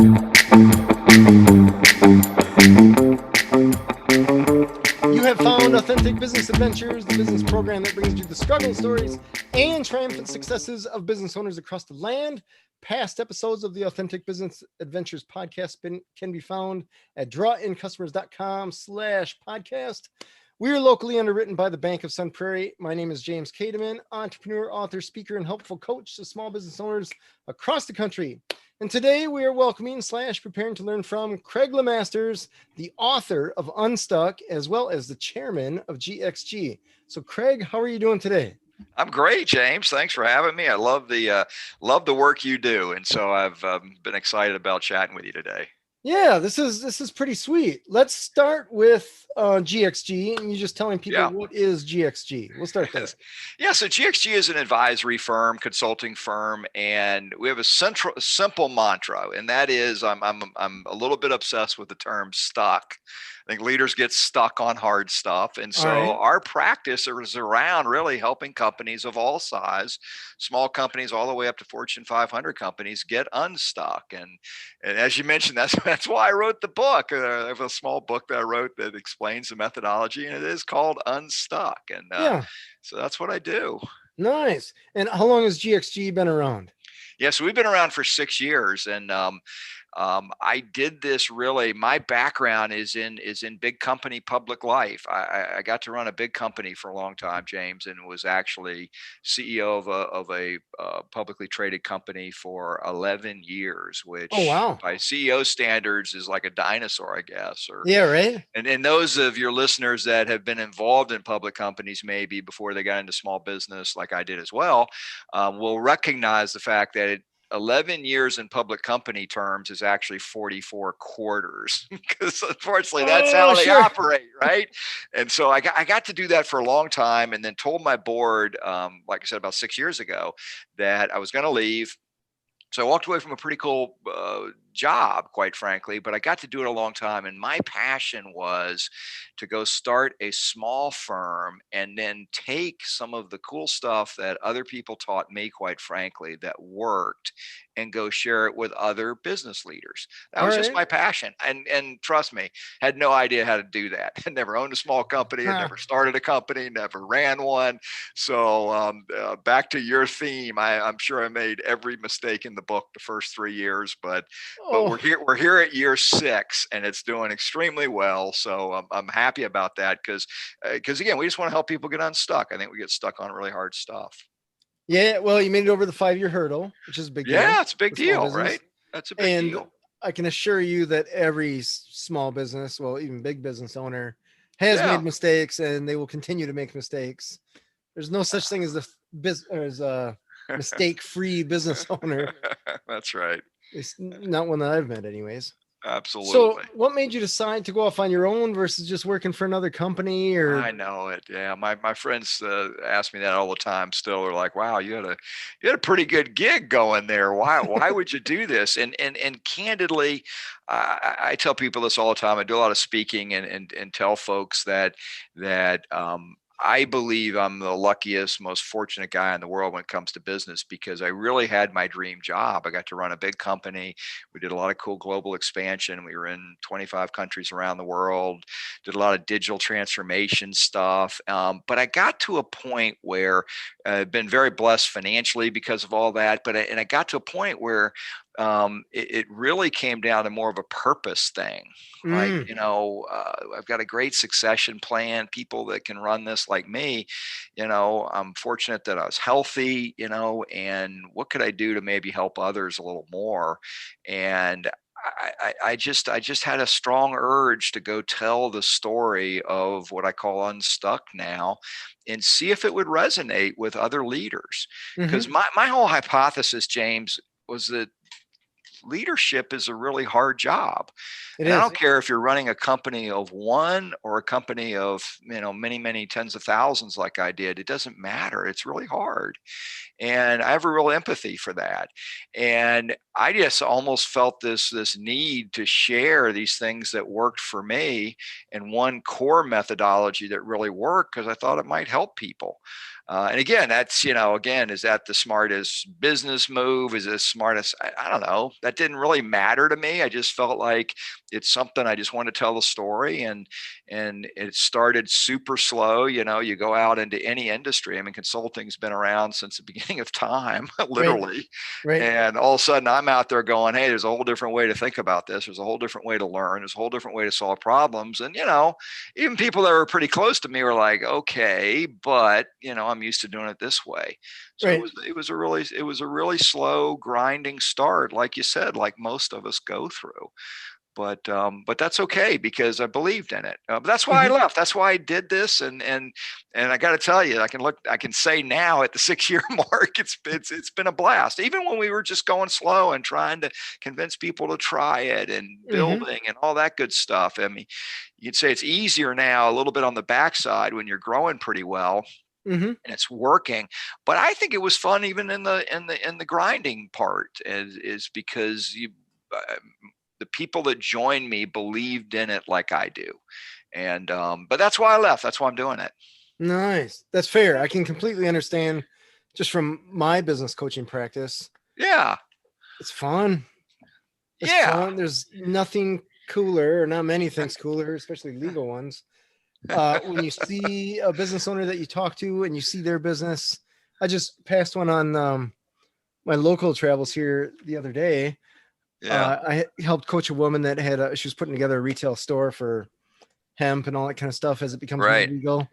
You have found Authentic Business Adventures, the business program that brings you the struggle stories and triumphant successes of business owners across the land. Past episodes of the Authentic Business Adventures podcast can be found at drawincustomers.com/podcast. We are locally underwritten by the Bank of Sun Prairie. My name is James Kademan, entrepreneur, author, speaker, and helpful coach to small business owners across the country. And today we are welcoming / preparing to learn from Craig Lemasters, the author of Unstuck, as well as the chairman of GXG. So Craig, how are you doing today? I'm great, James. Thanks for having me. I love the work you do, and so I've been excited about chatting with you today. Yeah, this is pretty sweet. Let's start with GXG, and you just telling people what is GXG. We'll start there. Yeah, so GXG is an advisory firm, consulting firm, and we have a simple mantra, and that is I'm a little bit obsessed with the term stuck. I think leaders get stuck on hard stuff. And so our practice is around really helping companies of all size, small companies all the way up to Fortune 500 companies, get unstuck. And as you mentioned, that's why I wrote the book. I have a small book that I wrote that explains the methodology, and it is called Unstuck. And so that's what I do. Nice. And how long has GXG been around? Yeah, so we've been around for 6 years, and I did this really. My background is in big company public life. I got to run a big company for a long time, James, and was actually CEO of a publicly traded company for 11 years, which by CEO standards is like a dinosaur, I guess. And those of your listeners that have been involved in public companies, maybe before they got into small business, like I did as well, will recognize the fact that 11 years in public company terms is actually 44 quarters, because unfortunately that's how they operate, right? And so I got to do that for a long time, and then told my board, like I said, about 6 years ago, that I was going to leave. So I walked away from a pretty cool job, quite frankly, but I got to do it a long time. And my passion was to go start a small firm and then take some of the cool stuff that other people taught me, quite frankly, that worked, and go share it with other business leaders. That was just my passion. And trust me, had no idea how to do that. I never owned a small company, I never started a company, never ran one. So back to your theme, I'm sure I made every mistake in the book the first 3 years, but we're here at year 6, and it's doing extremely well. So I'm happy about that, because again, we just want to help people get unstuck. I think we get stuck on really hard stuff. Yeah, well, you made it over the 5-year hurdle, which is a big deal. Yeah, it's a big deal, right? That's a big deal. I can assure you that every small business, well, even big business owner, has made mistakes, and they will continue to make mistakes. There's no such thing as a mistake-free business owner. That's right. It's not one that I've met, anyways. Absolutely. So what made you decide to go off on your own versus just working for another company? Or I know it. Yeah. My friends ask me that all the time still. They're like, wow, you had a pretty good gig going there. Why would you do this? And candidly, I tell people this all the time. I do a lot of speaking and tell folks that I believe I'm the luckiest, most fortunate guy in the world when it comes to business, because I really had my dream job. I got to run a big company. We did a lot of cool global expansion. We were in 25 countries around the world, did a lot of digital transformation stuff. But I got to a point where I've been very blessed financially because of all that. But I got to a point where it really came down to more of a purpose thing. Like, I've got a great succession plan, people that can run this like me. I'm fortunate that I was healthy, and what could I do to maybe help others a little more? And I just had a strong urge to go tell the story of what I call Unstuck now, and see if it would resonate with other leaders. Because my whole hypothesis, James, was that leadership is a really hard job. I don't care if you're running a company of one or a company of, many, many tens of thousands like I did. It doesn't matter. It's really hard. And I have a real empathy for that. And I just almost felt this need to share these things that worked for me, and one core methodology that really worked, because I thought it might help people. And again, that's, again, is that the smartest business move? Is it smartest? I don't know. That didn't really matter to me. I just felt like it's something I just want to tell the story. And it started super slow. You go out into any industry. I mean, consulting's been around since the beginning of time, Right. literally. Right. And all of a sudden I'm out there going, hey, there's a whole different way to think about this. There's a whole different way to learn. There's a whole different way to solve problems. And, even people that were pretty close to me were like, okay, but, I'm used to doing it this way. So Right. it was a really slow grinding start, like you said, like most of us go through. But that's okay because I believed in it. But that's why I Mhm. left. That's why I did this. And I got to tell you, I can say now at the 6 year mark, it's been a blast. Even when we were just going slow and trying to convince people to try it and Mhm. building and all that good stuff. I mean, you'd say it's easier now, a little bit on the backside when you're growing pretty well Mhm. and it's working. But I think it was fun even in the grinding part is because uh, the people that joined me believed in it like I do. And but that's why I left. That's why I'm doing it. Nice. That's fair. I can completely understand just from my business coaching practice. Yeah. It's fun. It's Yeah. fun. There's nothing cooler, or not many things cooler, especially legal ones. When you see a business owner that you talk to and you see their business. I just passed one on my local travels here the other day. Yeah. I helped coach a woman that she was putting together a retail store for hemp and all that kind of stuff as it becomes more Right. legal.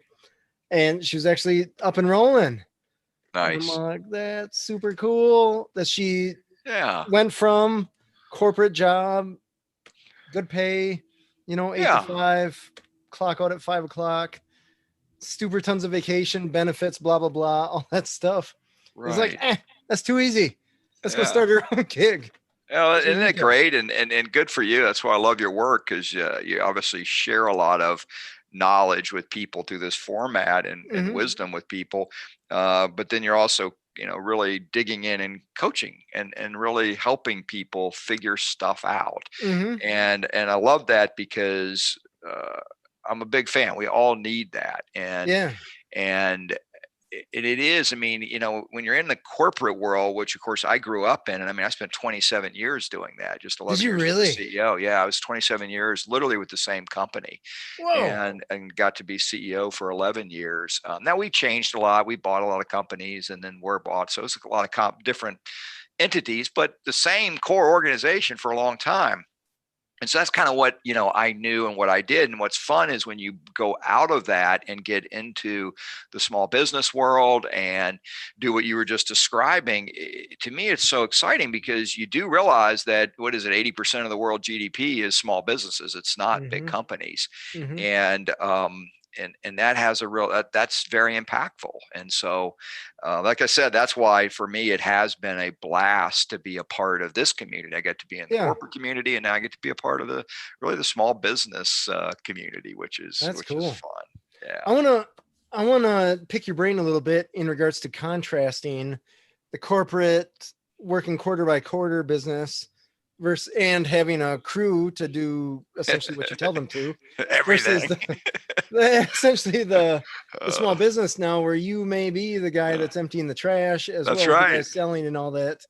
And she was actually up and rolling. And I'm Nice. like, that's super cool that she Yeah. went from corporate job, good pay, 8 to 5, clock out at 5 o'clock, super tons of vacation, benefits, blah, blah, blah, all that stuff. It's like, Right. that's too easy. Let's go Yeah. start her own gig. Isn't that Retail. great? And good for you. That's why I love your work because you obviously share a lot of knowledge with people through this format and Mm-hmm. wisdom with people. But then you're also, really digging in and coaching and really helping people figure stuff out. Mm-hmm. And I love that because I'm a big fan. We all need that. Yeah. And it is, I mean, when you're in the corporate world, which of course I grew up in, and I mean, I spent 27 years doing that, just Did 11 you years as a really? CEO. Yeah, I was 27 years literally with the same company Whoa. and got to be CEO for 11 years. Now we've changed a lot. We bought a lot of companies and then were bought. So it's a lot of different entities, but the same core organization for a long time. And so that's kind of what, I knew and what I did. And what's fun is when you go out of that and get into the small business world and do what you were just describing. To me, it's so exciting because you do realize that, what is it, 80% of the world GDP is small businesses. It's not big Mm-hmm. companies. Mm-hmm. And and that has that's very impactful. And so like I said, that's why for me it has been a blast to be a part of this community. I get to be in the Yeah, corporate community, and now I get to be a part of the small business community, that's which is cool. fun. I Yeah. wanna I wanna pick your brain a little bit in regards to contrasting the corporate working quarter by quarter business versus and having a crew to do essentially what you tell them to versus Everything. essentially the small uh, business now where you may be the guy that's emptying the trash as that's well as the guy right. selling and all that.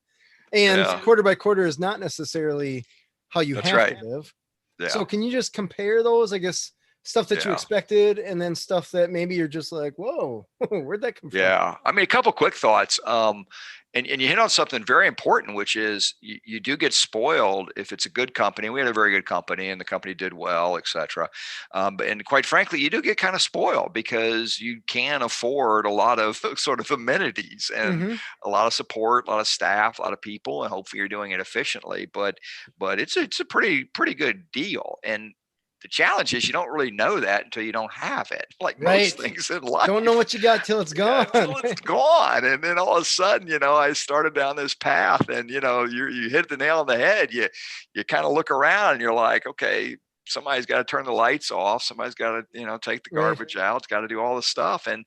And Yeah, quarter by quarter is not necessarily how you that's have to right. live. Yeah. So can you just compare those, I guess, stuff that you Yeah. expected and then stuff that maybe you're just like, whoa, where'd that come from? Yeah. I mean, a couple quick thoughts. And you hit on something very important, which is you do get spoiled if it's a good company. We had a very good company and the company did well, et cetera. And quite frankly, you do get kind of spoiled because you can afford a lot of sort of amenities and Mm-hmm. a lot of support, a lot of staff, a lot of people, and hopefully you're doing it efficiently. But it's a pretty good deal. And the challenge is you don't really know that until you don't have it, like most Right. things in Don't know life. what you got till it's Yeah, gone. until it's gone. And then all of a sudden, I started down this path and you hit the nail on the head. You kind of look around and you're like, okay, somebody's got to turn the lights off. Somebody's got to, take the Right. garbage out. It's got to do all this stuff. And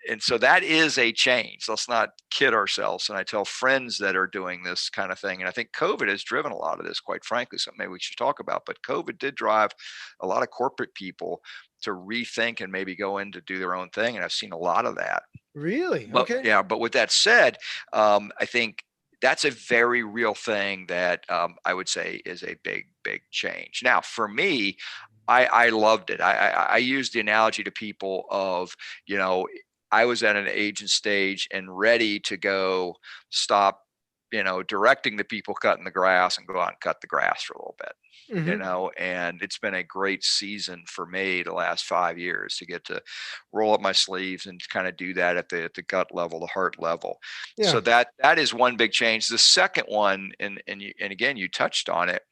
and so that is a change. Let's not kid ourselves. And I tell friends that are doing this kind of thing, and I think COVID has driven a lot of this, quite frankly, something maybe we should talk about. But COVID did drive a lot of corporate people rethink and maybe go in to do their own thing. And I've seen a lot of that. Really? But Okay. yeah, but with that said, I think that's a very real thing that I would say is a big change. Now, for me, I loved it. I used the analogy to people of, you know, I was at an agent stage and ready to go stop, directing the people cutting the grass and go out and cut the grass for a little bit. Hmm. And it's been a great season for me the last 5 years to get to roll up my sleeves and kind of do that at the gut level, the heart level. So Yeah. that is one big change. The second one, and again, you touched on it,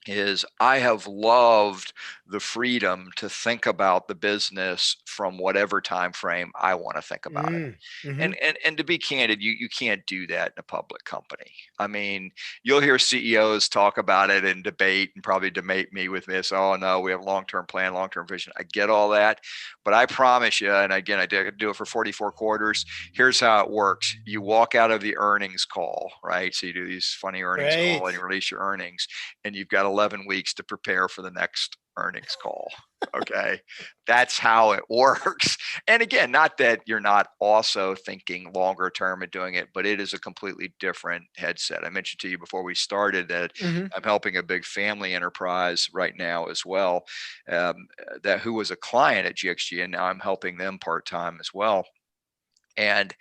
is I have loved the freedom to think about the business from whatever time frame I want to think about it. Mm-hmm. And to be candid, you can't do that in a public company. I mean, you'll hear CEOs talk about it and debate and probably debate me with this. Oh no, we have long-term plan, long-term vision. I get all that, but I promise you, and again, I did do it for 44 quarters. Here's how it works. You walk out of the earnings call, right? So you do these funny earnings call Right. and you release your earnings, and you've got 11 weeks to prepare for the next earnings call. Okay. That's how it works. And again, not that you're not also thinking longer term and doing it, but it is a completely different headset. I mentioned to you before we started that Mm-hmm. I'm helping a big family enterprise right now as well, that who was a client at GXG, and now I'm helping them part-time as well. And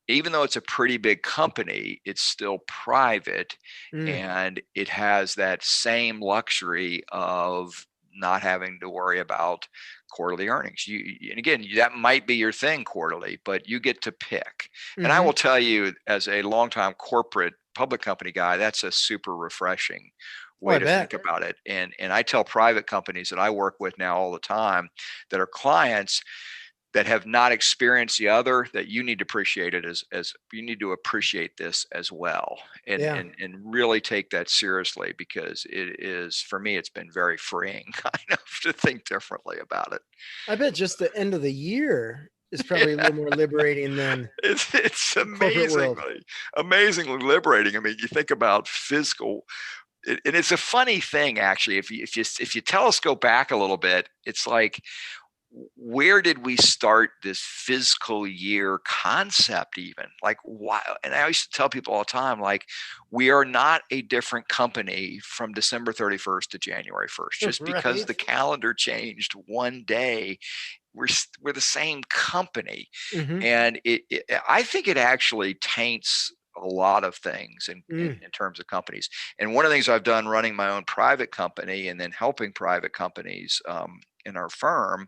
even though it's a pretty big company, it's still private, Mm. and it has that same luxury of not having to worry about quarterly earnings. And again, that might be your thing quarterly, but you get to pick. And I Mm-hmm. will tell you, as a longtime corporate public company guy, that's a super refreshing Oh, way I to bet. think about it. And I tell private companies that I work with now all the time that are clients that have not experienced the other, that you need to appreciate it as you need to appreciate this as well, and Yeah. and really take that seriously, because it is, for me, it's been very freeing kind of to think differently about it. I bet just the end of the year is probably a Yeah, little more liberating than it's the corporate world. amazingly liberating. I mean, you think about physical, and it's a funny thing actually. If you telescope back a little bit, it's like, where did we start this fiscal year concept even? Like, why? And I used to tell people all the time, like, we are not a different company from December 31st to January 1st. Just because Right. the calendar changed one day, we're the same company. Mm-hmm. And I think it actually taints a lot of things Mm. in terms of companies. And one of the things I've done running my own private company and then helping private companies in our firm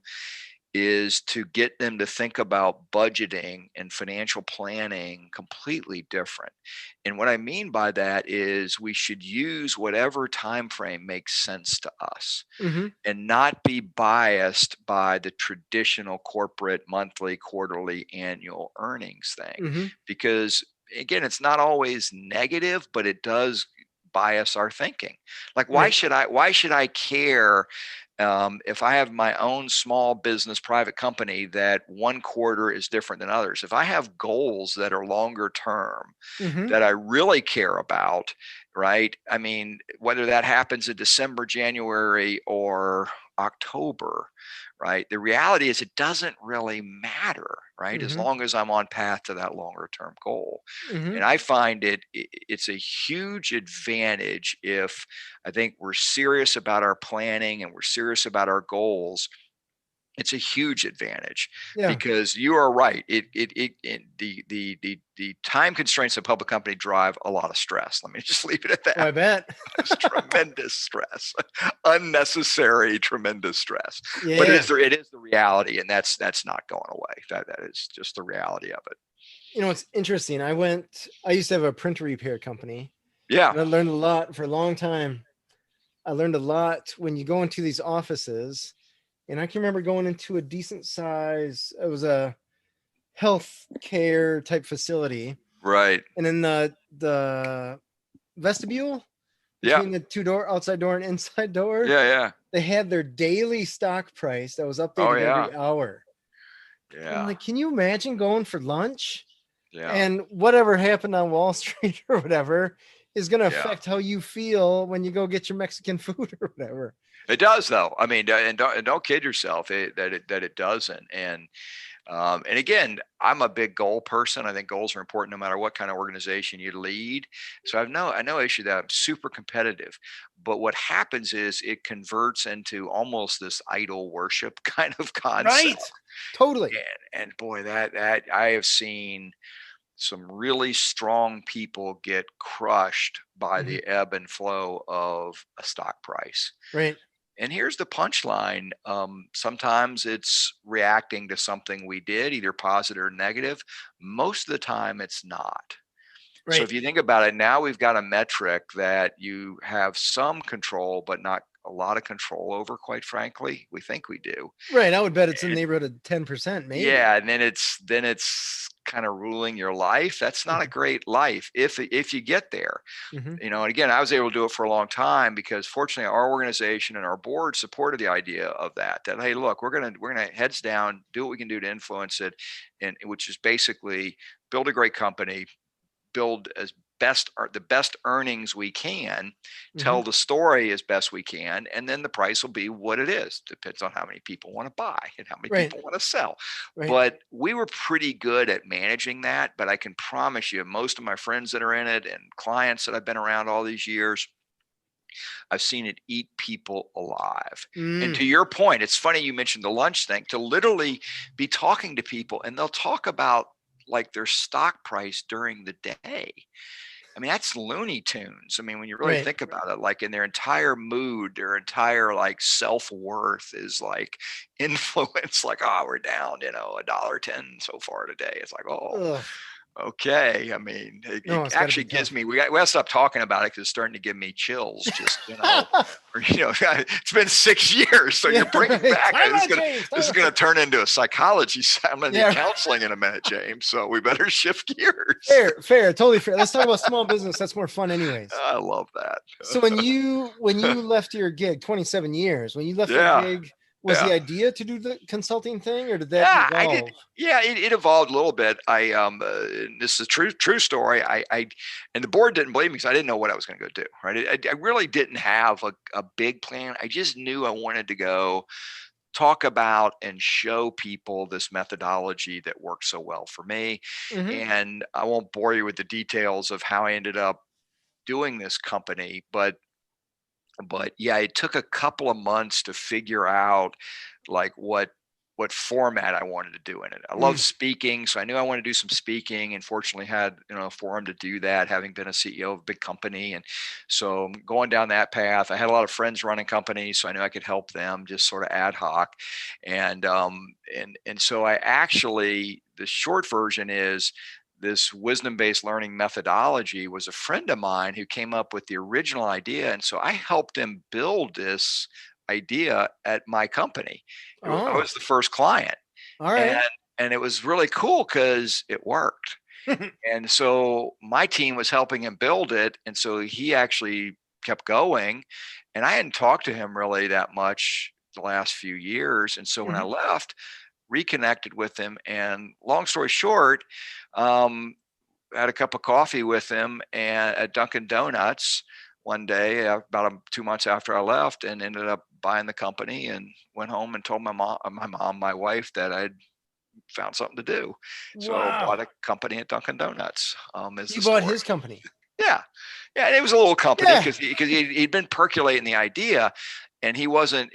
is to get them to think about budgeting and financial planning completely different. And what I mean by that is we should use whatever time frame makes sense to us Mm-hmm. and not be biased by the traditional corporate monthly, quarterly, annual earnings thing. Mm-hmm. Because again, it's not always negative, but it does bias our thinking. Like, Right. why should I care if I have my own small business private company that one quarter is different than others? If I have goals that are longer term Mm-hmm. that I really care about, right? I mean, whether that happens in December, January, or October, right? The reality is it doesn't really matter, right? As Mm-hmm. long as I'm on path to that longer term goal. Mm-hmm. And I find it's a huge advantage if I think we're serious about our planning and we're serious about our goals. It's a huge advantage Yeah. because you are right. The time constraints of public company drive a lot of stress. Let me just leave it at Oh, I that. bet. It's tremendous stress, unnecessary, tremendous stress. But Yeah. it is the reality, and that's not going away. That is just the reality of it. You know, it's interesting. I used to have a printer repair company, Yeah. and I learned a lot for a long time. I learned a lot when you go into these offices, and I can remember going into a decent size, it was a health care type facility. Right. And in the vestibule Yeah. between the outside door and inside door, Yeah. Yeah. they had their daily stock price that was Oh updated yeah. every hour. I'm Yeah. like, can you imagine going for lunch Yeah. and whatever happened on Wall Street or whatever, is going to Yeah. affect how you feel when you go get your Mexican food or whatever. It does, though. I mean, and don't kid yourself that it doesn't. And again, I'm a big goal person. I think goals are important no matter what kind of organization you lead. So I have no issue that I'm super competitive. But what happens is it converts into almost this idol worship kind of concept. Right. Totally. And boy, that I have seen some really strong people get crushed by Mhm. the ebb and flow of a stock price. Right. And here's the punchline. Sometimes it's reacting to something we did, either positive or negative. Most of the time, it's not. So if Right. you think about it, now we've got a metric that you have some control, but not a lot of control over, quite frankly. We think we do. Right. I would bet it's in the And neighborhood of 10%, maybe. yeah, and then it's kind of ruling your life. That's not a great life if you get there. Mhm. And again, I was able to do it for a long time because fortunately our organization and our board supported the idea of that hey, look, we're gonna heads down, do what we can do to influence it, and which is basically build a great company, build as the best earnings we can, Mhm. tell the story as best we can, and then the price will be what it is. Depends on how many people want to buy and how many Right. people want to sell. Right. But we were pretty good at managing that. But I can promise you, most of my friends that are in it and clients that I've been around all these years, I've seen it eat people alive. And Mm. to your point, it's funny you mentioned the lunch thing, to literally be talking to people and they'll talk about like their stock price during the day. I mean, that's Looney Tunes. I mean, when you really Right. think about it, like in their entire mood, their entire like self-worth is like influence, like, oh, we're down, $1.10 so far today. It's like, oh, Ugh. okay. I mean, it No, it's got to be actually gives tough. me, we got to stop talking about it because it's starting to give me chills, just, it's been 6 years. So Yeah. you're bringing Right. back, Time out, James. this Time is going to out. turn into a psychology. I'm going to need Yeah. counseling in a minute, James. So we better shift gears. Fair. Fair. Totally fair. Let's talk about small business. That's more fun, anyways. I love that. So when you left your gig, 27 years, when you left that Yeah. gig, was the Yeah. idea to do the consulting thing, or did that Yeah, I did. evolve? Yeah, it evolved a little bit. This is a true story. And the board didn't believe me because I didn't know what I was going to go do. Right. I really didn't have a big plan. I just knew I wanted to go talk about and show people this methodology that worked so well for me. Hmm. And I won't bore you with the details of how I ended up doing this company, but yeah, it took a couple of months to figure out like what format I wanted to do in it. I love Mm. speaking, so I knew I wanted to do some speaking, and fortunately had a forum to do that, having been a CEO of a big company. And so going down that path, I had a lot of friends running companies, so I knew I could help them just sort of ad hoc. And so I actually, the short version is, this wisdom-based learning methodology was a friend of mine who came up with the original idea. And so I helped him build this idea at my company. I Oh, was the first client. all And right. and it was really cool because it worked. And so my team was helping him build it. And so he actually kept going. And I hadn't talked to him really that much the last few years. And so when I Mhm. left, reconnected with him, and long story short, um, had a cup of coffee with him and at Dunkin' Donuts one day, about 2 months after I left, and ended up buying the company and went home and told my wife that I'd found something to do. So bought Wow. a company at Dunkin' Donuts, is You the bought story. his company. Yeah. Yeah. And it was a little company Yeah. because he'd been percolating the idea, and he was a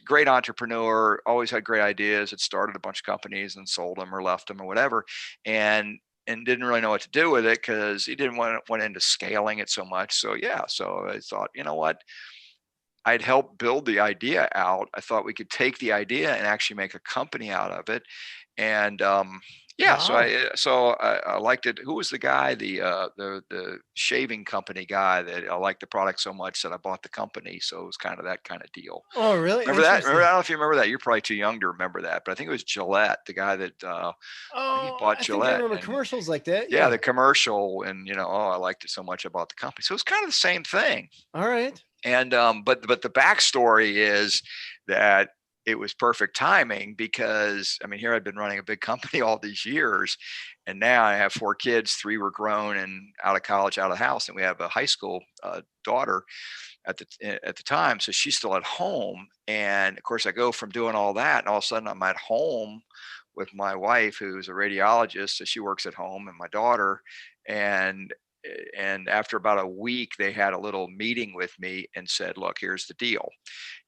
great entrepreneur, always had great ideas, had started a bunch of companies and sold them or left them or whatever. And didn't really know what to do with it because he didn't went into scaling it so much. So yeah, so I thought, you know what? I'd help build the idea out. I thought we could take the idea and actually make a company out of it. And yeah, Wow. so I liked it. Who was the guy, the shaving company guy, that I liked the product so much that I bought the company. So it was kind of that kind of deal. Oh, really Remember that? Remember, I interesting. don't know if you remember that. You're probably too young to remember that, but I think it was Gillette, the guy that I think he Oh, bought I think I Gillette. remember And commercials like that. yeah, Yeah. the commercial, and oh, I liked it so much about the company. So it's kind of the same thing. All right. And but the backstory is that it was perfect timing because, I mean, here I'd been running a big company all these years, and now I have 4 kids. 3 were grown and out of college, out of the house, and we have a high school daughter at the time, so she's still at home. And of course, I go from doing all that, and all of a sudden, I'm at home with my wife, who's a radiologist, so she works at home, and my daughter, and and after about a week, they had a little meeting with me and said, "Look, here's the deal.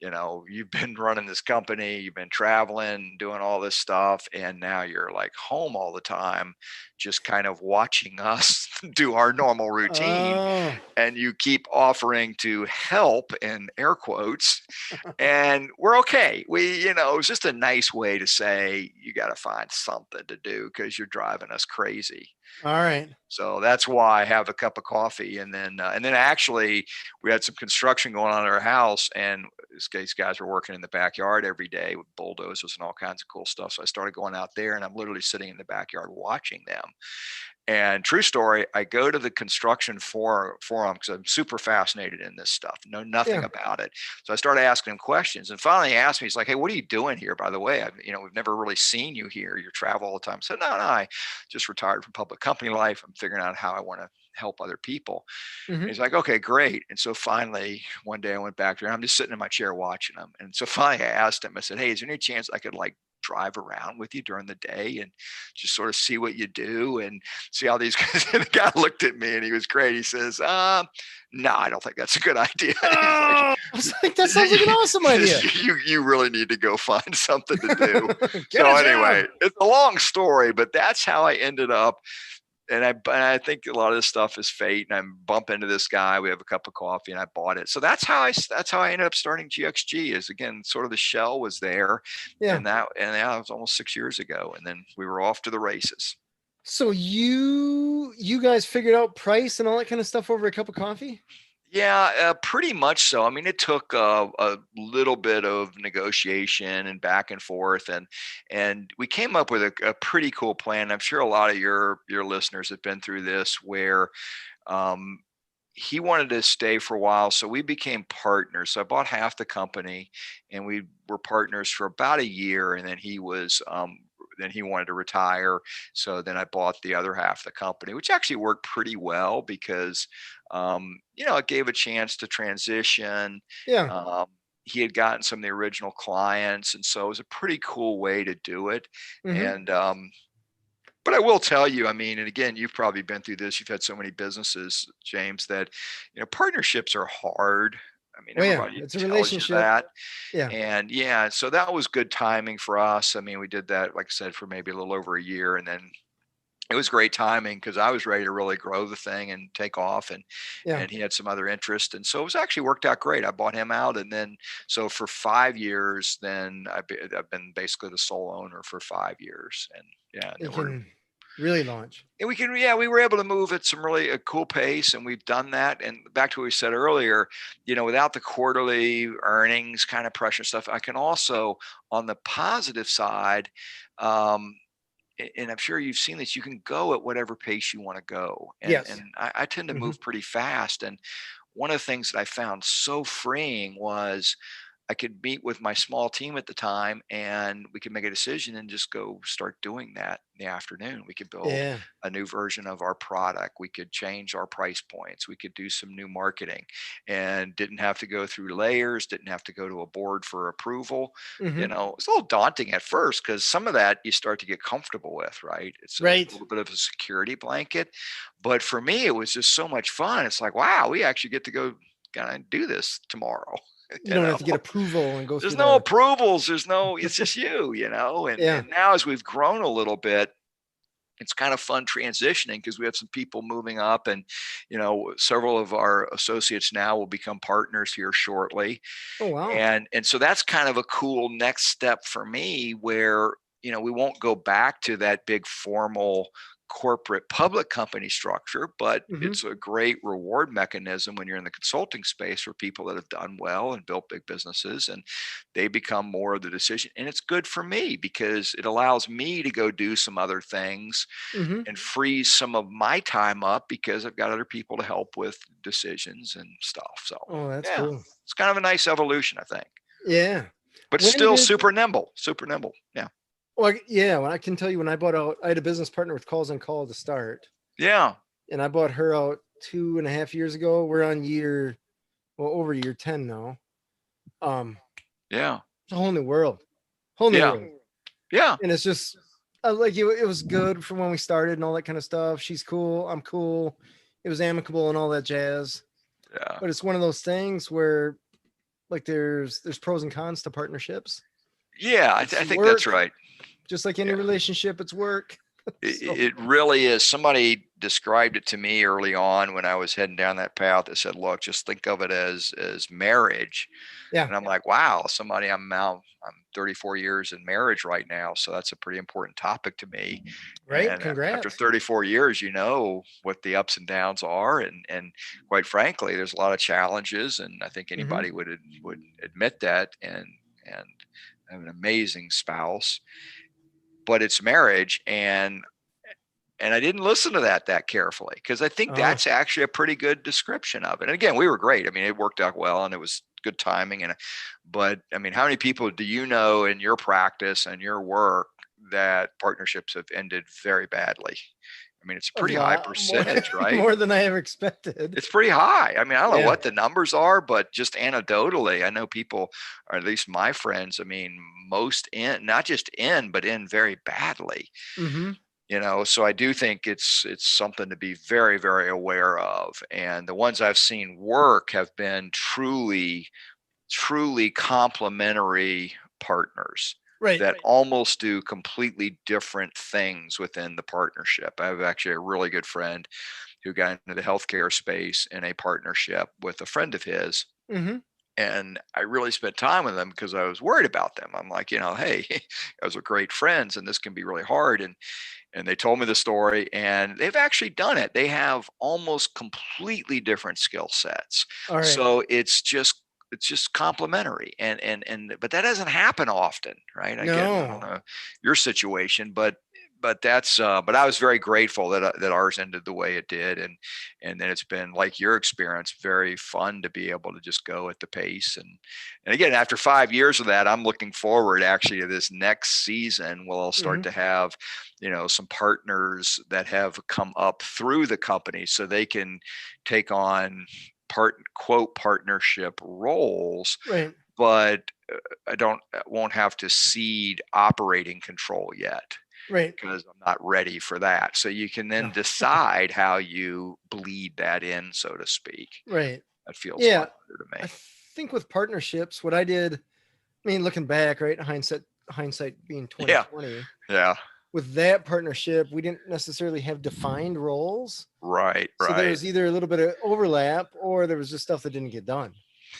You know, you've been running this company, you've been traveling, doing all this stuff, and now you're like home all the time, just kind of watching us do our normal routine, Oh, and you keep offering to help in air quotes, and we're okay. It was just a nice way to say you got to find something to do because you're driving us crazy." all right. So that's why I have a cup of coffee, and then actually we had some construction going on at our house, and these guys were working in the backyard every day with bulldozers and all kinds of cool stuff. So I started going out there, and I'm literally sitting in the backyard watching them. And true story, I go to the construction forum because I'm super fascinated in this stuff, know nothing Yeah. about it. So I started asking him questions, and finally he asked me, he's like, "Hey, what are you doing here, by the way? We've never really seen you here. You travel all the time." I said, "No, no, I just retired from public company life. I'm figuring out how I want to help other people." And Hmm. he's like, "Okay, great." And so finally one day I went back there, and I'm just sitting in my chair watching him. And so finally I asked him, I said, "Hey, is there any chance I could like drive around with you during the day and just sort of see what you do and see how these guys?" And the guy looked at me and he was great. He says, "No, I don't think that's a good idea." He's like, Oh, I was like, that sounds like an awesome idea. you really need to go find something to do." Get So a anyway, job. it's a long story, but that's how I ended up. And I think a lot of this stuff is fate. And I bump into this guy. We have a cup of coffee, and I bought it. So that's how I ended up starting GXG. Is again, sort of the shell was there, Yeah. and that was almost 6 years ago. And then we were off to the races. So you guys figured out price and all that kind of stuff over a cup of coffee? Yeah, pretty much so. I mean, it took a little bit of negotiation and back and forth, and we came up with a pretty cool plan. I'm sure a lot of your listeners have been through this, where um, he wanted to stay for a while, so we became partners. So I bought half the company, and we were partners for about a year, and then he wanted to retire. So then I bought the other half of the company, which actually worked pretty well because it gave a chance to transition. Yeah. Um, he had gotten some of the original clients, and so it was a pretty cool way to do it. Hmm. And but I will tell you, I mean, and again, you've probably been through this. You've had so many businesses, James, that partnerships are hard. I mean, Well, yeah, everybody it's a tells you relationship. that. Yeah. And yeah, so that was good timing for us. I mean, we did that, like I said, for maybe a little over a year, and then it was great timing because I was ready to really grow the thing and take off, and Yeah. and he had some other interest, and so it was actually worked out great. I bought him out, and then so for 5 years, then I've been basically the sole owner for 5 years, and yeah, and You then we're can really launch. and we were able to move at some really a cool pace, and we've done that. And back to what we said earlier, without the quarterly earnings kind of pressure stuff, I can also, on the positive side, um, and I'm sure you've seen this, you can go at whatever pace you want to go. And Yes. and I tend to Hmm. move pretty fast. And one of the things that I found so freeing was I could meet with my small team at the time, and we could make a decision and just go start doing that in the afternoon. We could build Yeah. a new version of our product. We could change our price points. We could do some new marketing, and didn't have to go through layers, didn't have to go to a board for approval. Hmm. It's a little daunting at first because some of that you start to get comfortable with, right? It's a Right. little bit of a security blanket. But for me, it was just so much fun. It's like, wow, we actually get to go kind of do this tomorrow. You you don't know have to get approval and go there's through no the. approvals. It's just you. And Yeah. and now as we've grown a little bit, it's kind of fun transitioning because we have some people moving up, and several of our associates now will become partners here shortly. Oh wow. And so that's kind of a cool next step for me, where we won't go back to that big formal corporate public company structure, but Hmm. it's a great reward mechanism when you're in the consulting space for people that have done well and built big businesses, and they become more of the decision. And it's good for me because it allows me to go do some other things Hmm. and frees some of my time up because I've got other people to help with decisions and stuff. So Oh, that's yeah, cool. it's kind of a nice evolution, I think. Yeah. but When still did super nimble, super nimble. Yeah. well, yeah, when I can tell you when I bought out, I had a business partner with Calls on Call to start, Yeah. and I bought her out 2.5 years ago. We're on over year 10 now. Um, Yeah. it's a whole new world, whole new Yeah. world, Yeah. and it's just like it was good from when we started and all that kind of stuff. She's cool, I'm cool. It was amicable and all that jazz. Yeah. But it's one of those things where like there's pros and cons to partnerships. Yeah. I, It's I think that's work, right. just like any Yeah. relationship. It's work. So, It really is. Somebody described it to me early on when I was heading down that path. They said, "Look, just think of it as marriage." yeah, And I'm like, "Wow, somebody I'm 34 years in marriage right now, so that's a pretty important topic to me." right. And after Congrats. 34 years, you know what the ups and downs are, and quite frankly, there's a lot of challenges, and I think Hmm. anybody would admit that. And I have an amazing spouse, but it's marriage, and I didn't listen to that carefully, because I think Oh, that's actually a pretty good description of it. And again, we were great. I mean, it worked out well, and it was good timing. But I mean, how many people do you know in your practice and your work that partnerships have ended very badly? I mean, it's a a pretty high lot more, percentage, right? more than I ever expected. It's pretty high. I mean, I don't know Yeah. what the numbers are, but just anecdotally, I know people, or at least my friends, I mean, most in, not just in, but in very badly. Hmm. So I do think it's something to be very, very aware of. And the ones I've seen work have been truly complementary partners Right. that almost do completely different things within the partnership. I have actually a really good friend who got into the healthcare space in a partnership with a friend of his. Hmm. And I really spent time with them because I was worried about them. I'm like, hey, those are great friends, and this can be really hard. And they told me the story, and they've actually done it. They have almost completely different skill sets. All right. So it's just complementary. And but that doesn't happen often, right? Again, I don't No. know your situation, but that's but I was very grateful that ours ended the way it did. And then it's been, like your experience, very fun to be able to just go at the pace. And again, after 5 years of that, I'm looking forward actually to this next season. We'll start Hmm. to have some partners that have come up through the company, so they can take on quote partnership roles, Right. but won't have to cede operating control yet, Right. because I'm not ready for that. So you can then No. decide how you bleed that in, so to speak. Right. That feels a Yeah. lot better to I me. think with partnerships, what I did, I mean, looking back, right, hindsight being Yeah. 2020, Yeah. with that partnership, we didn't necessarily have defined roles. Right. So there Right. was either a little bit of overlap or there was just stuff that didn't get done.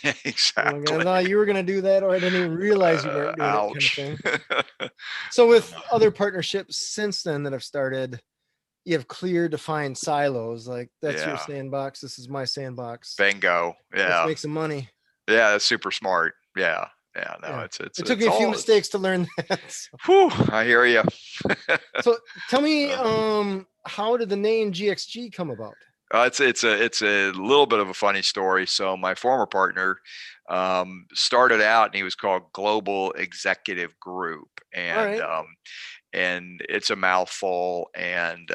I'm like, I Exactly. thought you were going to do that, or I didn't even realize you weren't doing it, kind of Ouch. thing. So with other partnerships since then that I've started, you have clear defined silos. Like that's your Yeah. sandbox. This is my sandbox. Bingo. Let's Yeah. make some money. Yeah. That's super smart. Yeah. Yeah. No, Yeah. it's It took me a few mistakes to learn that. So, whew, I hear you. so tell me, how did the name GXG come about? It's a little bit of a funny story. So my former partner started out, and he was called Global Executive Group, All and right. it's a mouthful. And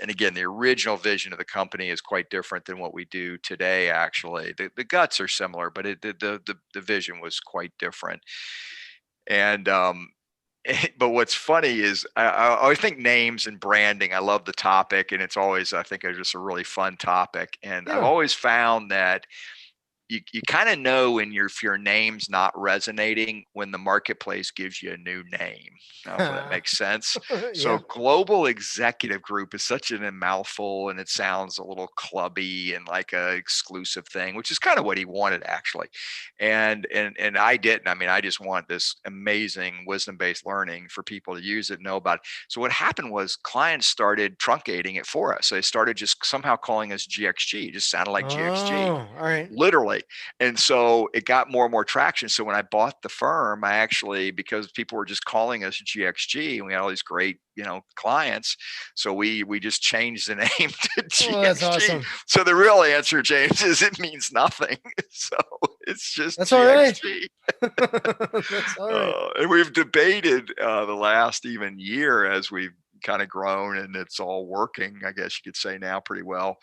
again, the original vision of the company is quite different than what we do today. Actually, the guts are similar, but the vision was quite different. And but what's funny is I always think names and branding. I love the topic, and it's always, I think, just a really fun topic. And I've Yeah. always found that you kind of know when if your name's not resonating when the marketplace gives you a new name. I don't know if that makes sense. So Yeah. Global Executive Group is such a mouthful, and it sounds a little clubby and like a exclusive thing, which is kind of what he wanted, actually. And I didn't. I mean, I just want this amazing wisdom-based learning for people to use it and know about it. So what happened was clients started truncating it for us. So they started just somehow calling us GXG. It just sounded like GXG, Oh, all right. literally. And so it got more and more traction. So when I bought the firm, I actually, because people were just calling us GXG, and we had all these great, clients. So we just changed the name to Oh, that's GXG. awesome. So the real answer, James, is it means nothing. So It's just That's all right. GXG. That's all right. And we've debated the last even year as we've kind of grown and it's all working, I guess you could say now pretty well,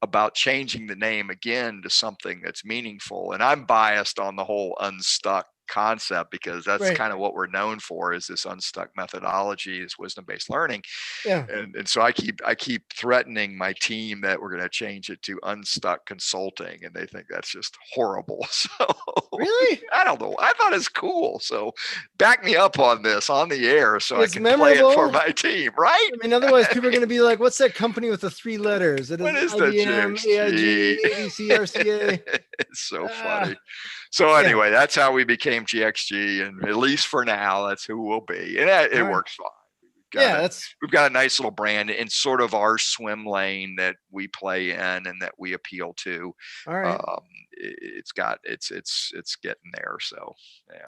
about changing the name again to something that's meaningful. And I'm biased on the whole Unstuck concept because that's Right. kind of what we're known for, is this Unstuck methodology, this wisdom-based learning. Yeah. And so I keep threatening my team that we're going to change it to Unstuck Consulting, and they think that's just horrible. So Really? I don't know. I thought it's cool. So back me up on this on the air so I It's can play it for memorable. my team, right? I mean, otherwise people are going to be like, "What's that company with the 3 letters? It is What is the IBM, GXG? AIG, ABC, RCA." It's so Ah, funny. So yeah. anyway, that's how we became GXG, and at least for now, that's who we'll be, and All it right. works fine. Yeah, that's We've got a nice little brand in sort of our swim lane that we play in and that we appeal to. all right. Um, it's getting there. So yeah,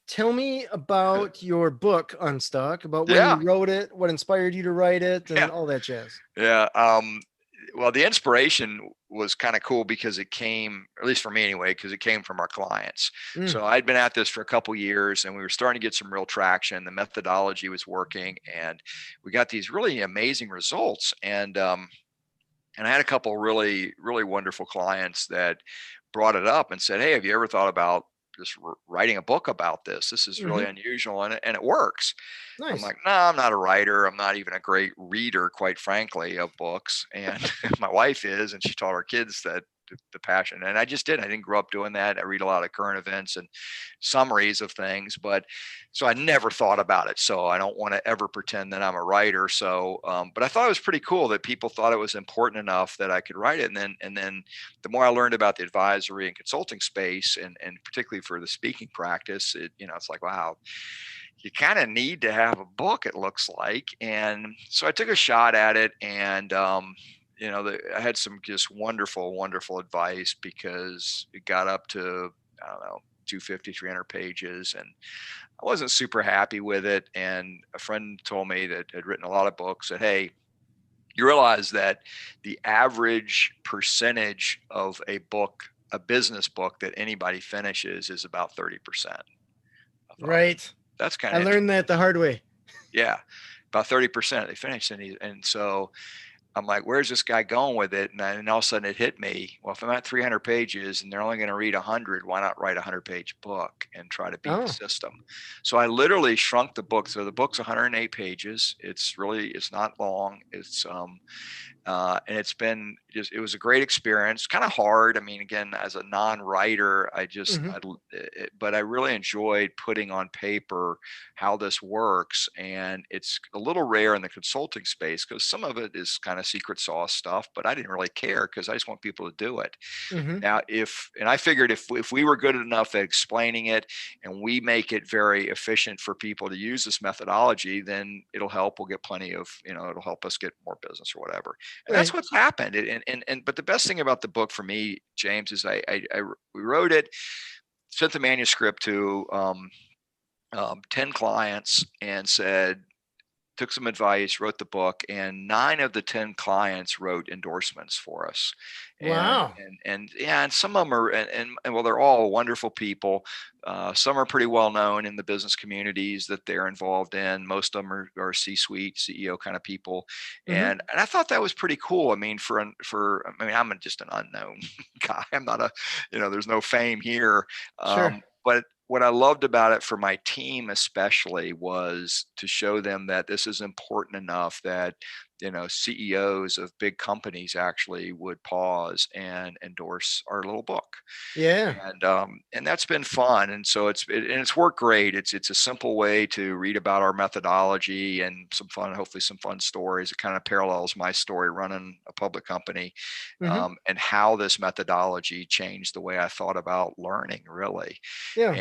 Tell me about your book, Unstuck, about when you yeah, wrote it, what inspired you to write it, yeah, and all that jazz. yeah. Well, the inspiration was kind of cool because it came, at least for me anyway, because it came from our clients. Mm, So I'd been at this for a couple years and we were starting to get some real traction. The methodology was working and we got these really amazing results. And I had a couple really, really wonderful clients that brought it up and said, "Hey, have you ever thought about just writing a book about this? This is really hmm. unusual and it works." I'm Nice. like, "No, I'm not a writer. I'm not even a great reader, quite frankly, of books." And my wife is, and she taught her kids that the passion. And I just did. I didn't grow up doing that. I read a lot of current events and summaries of things, but so I never thought about it. So I don't want to ever pretend that I'm a writer. So, but I thought it was pretty cool that people thought it was important enough that I could write it. And then the more I learned about the advisory and consulting space, and particularly for the speaking practice, it's like, wow, you kind of need to have a book, it looks like. And so I took a shot at it, and I had some just wonderful, wonderful advice because it got up to, I don't know, 250, 300 pages, and I wasn't super happy with it. And a friend told me that had written a lot of books said, "Hey, you realize that the average percentage of a business book that anybody finishes is about 30%." I thought, Right. that's kind I of learned interesting. that the hard way. Yeah, about 30% they finish, and so I'm like, "Where's this guy going with it?" And all of a sudden it hit me. Well, if I'm at 300 pages and they're only going to read 100, why not write a 100-page book and try to beat the Oh, system? So I literally shrunk the book. So the book's 108 pages. It's not long. And it was a great experience. Kind of hard. I mean, again, as a non-writer, hmm. but I really enjoyed putting on paper how this works. And it's a little rare in the consulting space because some of it is kind of secret sauce stuff, but I didn't really care because I just want people to do it. Hmm. Now, and I figured if we were good enough at explaining it and we make it very efficient for people to use this methodology, then it'll help. We'll get plenty of, it'll help us get more business or whatever. And that's Right. what's happened. But the best thing about the book for me, James, is we wrote it, sent the manuscript to 10 clients and took some advice, wrote the book, and 9 of the 10 clients wrote endorsements for us. And Wow. yeah, and some of them are, and well, they're all wonderful people. Some are pretty well known in the business communities that they're involved in. Most of them are C-suite, CEO kind of people, Hmm. and I thought that was pretty cool. I mean, I mean, I'm just an unknown guy. I'm not there's no fame here. Sure. But what I loved about it for my team especially was to show them that this is important enough that CEOs of big companies actually would pause and endorse our little book. Yeah. And that's been fun. And so it's worked great. It's a simple way to read about our methodology and hopefully some fun stories. It kind of parallels my story running a public company, Hmm. and how this methodology changed the way I thought about learning, really. Yeah.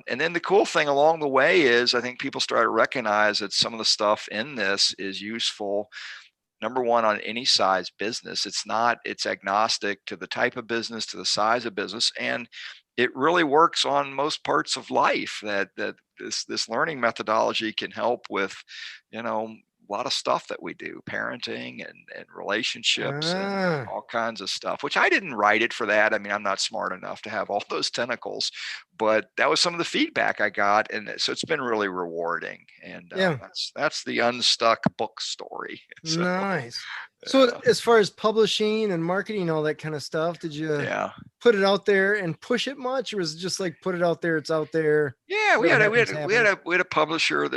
And then the cool thing along the way is I think people start to recognize that some of the stuff in this is useful. Number one, on any size business. It's agnostic to the type of business, to the size of business, and it really works on most parts of life. That this learning methodology can help with, you know, lot of stuff that we do, parenting and relationships and Ah, all kinds of stuff, which I didn't write it for that. I mean, I'm not smart enough to have all those tentacles, but that was some of the feedback I got. And so it's been really rewarding. And yeah, that's the Unstuck book story. So, nice. So yeah. as far as publishing and marketing, all that kind of stuff, did you Yeah. put it out there and push it much, or was it just like put it out there, it's out there, Yeah, we whatever had a we happens, had a, we had happens? a we had a publisher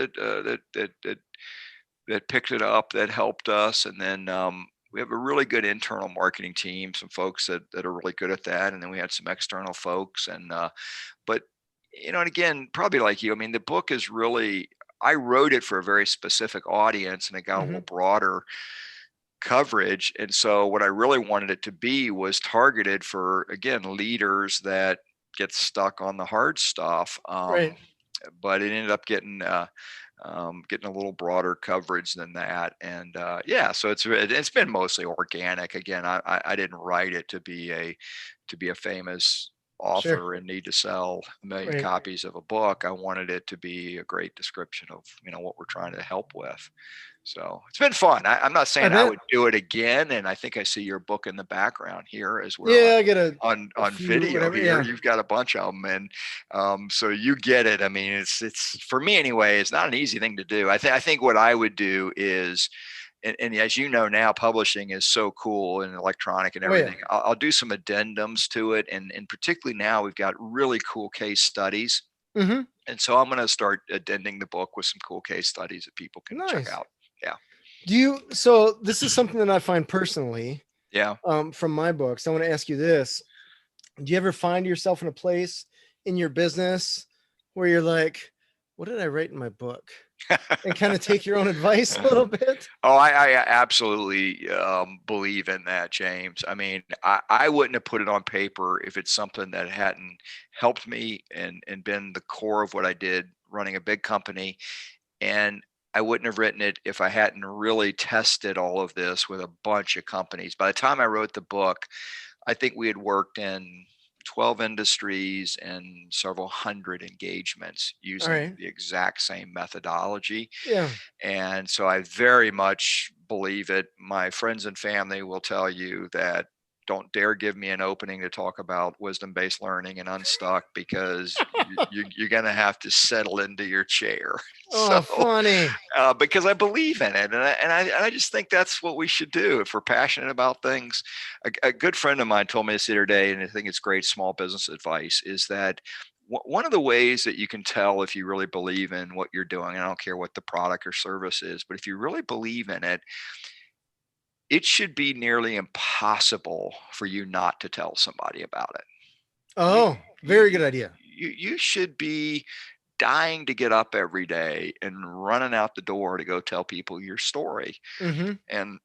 that picked it up, that helped us, and then we have a really good internal marketing team, some folks that are really good at that, and then we had some external folks, and but and again, probably like you, I mean, the book is really, I wrote it for a very specific audience, and it got a little Hmm. broader coverage, and so what I really wanted it to be was targeted for, again, leaders that get stuck on the hard stuff. Right. But it ended up getting a little broader coverage than that. And yeah, so it's been mostly organic. Again, I didn't write it to be a famous Sure. author and need to sell a million Right. copies of a book. I wanted it to be a great description of what we're trying to help with. So it's been fun. I'm not I saying I bet. would do it again, and I think I see your book in the background here as we're Yeah, I get a on few, video whatever. here. Yeah. You've got a bunch of them, and so you get it. I mean, it's for me anyway. It's not an easy thing to do. I think what I would do is, and as you know now, publishing is so cool and electronic and Oh yeah. everything. I'll do some addendums to it, and particularly now we've got really cool case studies, Hmm. and so I'm going to start addending the book with some cool case studies that people can check Nice. out. Yeah, Do you? So this is something that I find personally, yeah. from my books. I want to ask you this: do you ever find yourself in a place in your business where you're like, "What did I write in my book?" and kind of take your own advice a little bit? Oh, I absolutely believe in that, James. I mean, I wouldn't have put it on paper if it's something that hadn't helped me and been the core of what I did running a big company. And I wouldn't have written it if I hadn't really tested all of this with a bunch of companies. By the time I wrote the book, I think we had worked in 12 industries and several hundred engagements All using right. the exact same methodology. Yeah. And so I very much believe it. My friends and family will tell you that don't dare give me an opening to talk about wisdom-based learning and Unstuck, because you're going to have to settle into your chair. So Oh, funny. because I believe in it, and I just think that's what we should do if we're passionate about things. A good friend of mine told me this the other day, and I think it's great small business advice, is that one of the ways that you can tell if you really believe in what you're doing, I don't care what the product or service is, but if you really believe in it, it should be nearly impossible for you not to tell somebody about it. You Oh, very you good idea. you should be dying to get up every day and running out the door to go tell people your story. Hmm. And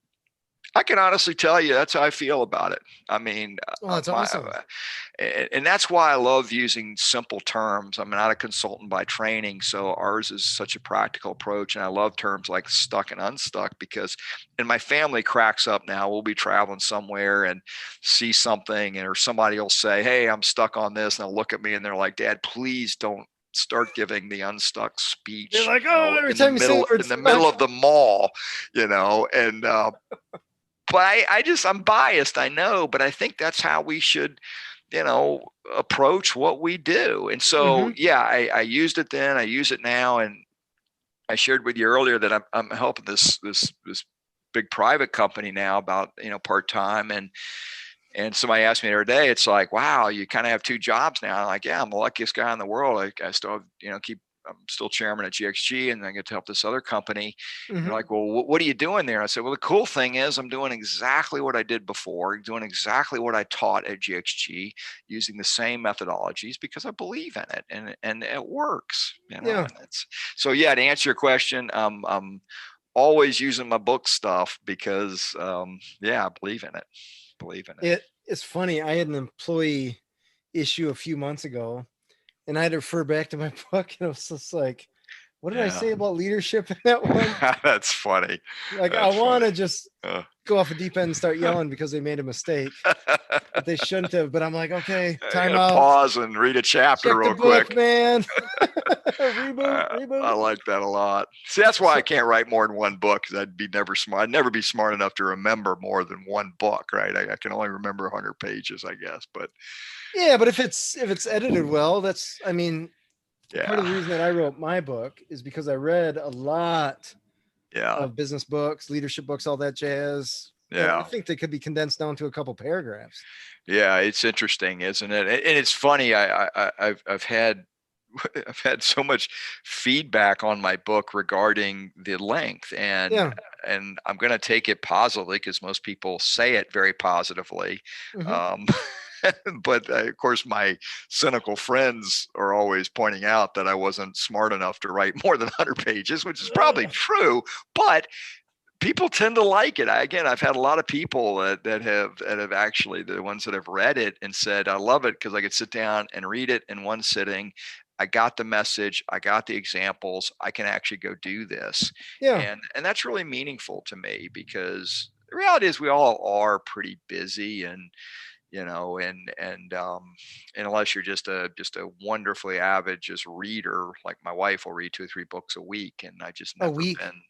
I can honestly tell you that's how I feel about it. I mean, Oh, that's awesome. and that's why I love using simple terms. I'm not a consultant by training, so ours is such a practical approach. And I love terms like stuck and unstuck because, and my family cracks up now. We'll be traveling somewhere and see something, or somebody will say, "Hey, I'm stuck on this," and they'll look at me and they're like, "Dad, please don't start giving the unstuck They're speech, like, "Oh, every in the time you say the middle word of stuck." the mall," and but I'm biased, I know, but I think that's how we should, you know, approach what we do. And so, Hmm. yeah, I used it then, I use it now. And I shared with you earlier that I'm helping this big private company now about, part-time. And somebody asked me the other day, it's like, wow, you kind of have two jobs now. I'm like, yeah, I'm the luckiest guy in the world. I still have, I'm still chairman at GXG, and I get to help this other company. And they're Hmm. like, well, what are you doing there? I said, well, the cool thing is I'm doing exactly what I did before, doing exactly what I taught at GXG, using the same methodologies because I believe in it, and it works, Yeah. and it's, so yeah, to answer your question, I'm always using my book stuff because, yeah, I believe in it. Believe in it. It's funny. I had an employee issue a few months ago, and I had to refer back to my book, and it was just like, what did I Yeah. say about leadership in that one? That's funny. Like, I That's want funny. to just Uh, go off a deep end and start yelling because they made a mistake that they shouldn't have. But I'm like, okay, you time gotta out. pause and read a chapter Check the real book, quick. man. Reboot, I reboot. like that a lot. See, that's why I So, can't write more than one book, because I'd be never smart. I'd never be smart enough to remember more than one book, right? I can only remember 100 pages, I guess. But yeah, but if it's edited well, that's, I mean, part of the yeah, reason that I wrote my book is because I read a lot yeah, of business books, leadership books, all that jazz. And I yeah, think they could be condensed down to a couple paragraphs. yeah. It's interesting, isn't it? And it's funny. I've had I've had so much feedback on my book regarding the length, Yeah. and I'm going to take it positively because most people say it very positively. Hmm. Um, but of course, my cynical friends are always pointing out that I wasn't smart enough to write more than 100 pages, which is probably true. But people tend to like it. I've had a lot of people that have actually, the ones that have read it and said, I love it because I could sit down and read it in one sitting. I got the message, I got the examples, I can actually go do this. Yeah. And that's really meaningful to me, because the reality is we all are pretty busy, and and unless you're just a wonderfully avid just reader, like my wife will read 2 or 3 books a week, and I just A never week. been.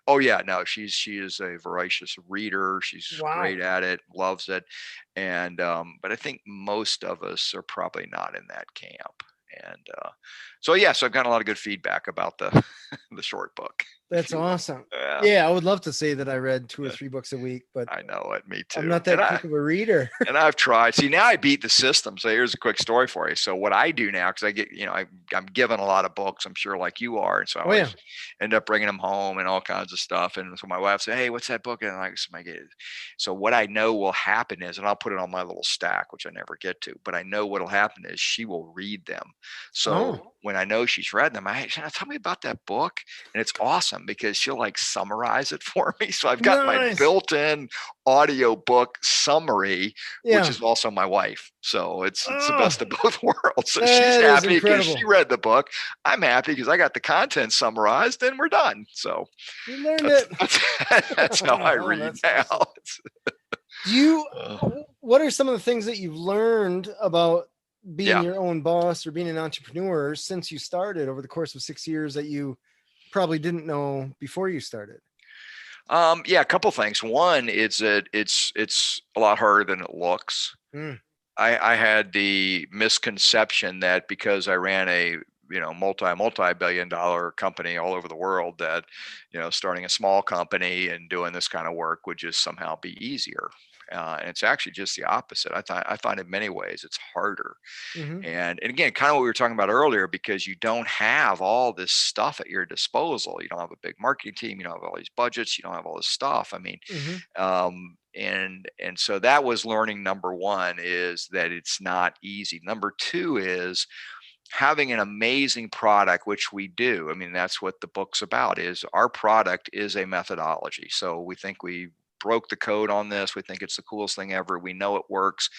Oh yeah, no, she is a voracious reader. She's Wow. great at it, loves it. And but I think most of us are probably not in that camp. And so yeah, so I've gotten a lot of good feedback about the the short book, if That's you will. awesome. Yeah, Yeah, I would love to say that I read two or yeah, three books a week, but I know it. Me I'm too. not that quick of a reader. And I've tried. See, now I beat the system. So here's a quick story for you. So what I do now, because I get, I'm given a lot of books, I'm sure, like you are, and so I Oh yeah. always end up bringing them home and all kinds of stuff. And so my wife said, "Hey, what's that book?" And I'm like, so what I know will happen is, and I'll put it on my little stack, which I never get to, but I know what'll happen is she will read them. So Oh, when I know she's read them, tell me about that book, and it's awesome because she'll like summarize it for me. So I've got my nice. built-in audio book summary, which Yeah. is also my wife. So it's the Oh, best of both worlds. So she's that is happy because she incredible. read the book. I'm happy because I got the content summarized, and we're done. So You learned that's it. that's how I Oh, read that's now. awesome. Do you, Uh, what are some of the things that you've learned about being yeah. your own boss or being an entrepreneur since you started over the course of 6 years that you probably didn't know before you started? Yeah, a couple things. One is that it's a lot harder than it looks. Mm, I had the misconception that because I ran a multi-billion dollar company all over the world, that starting a small company and doing this kind of work would just somehow be easier. And it's actually just the opposite. I find in many ways it's harder. hmm. And again, kind of what we were talking about earlier, because you don't have all this stuff at your disposal. You don't have a big marketing team. You don't have all these budgets. You don't have all this stuff. I mean, Hmm. and so that was learning. Number one is that it's not easy. Number two is having an amazing product, which we do. I mean, that's what the book's about. Is our product is a methodology. So we think we broke the code on this. We think it's the coolest thing ever. We know it works.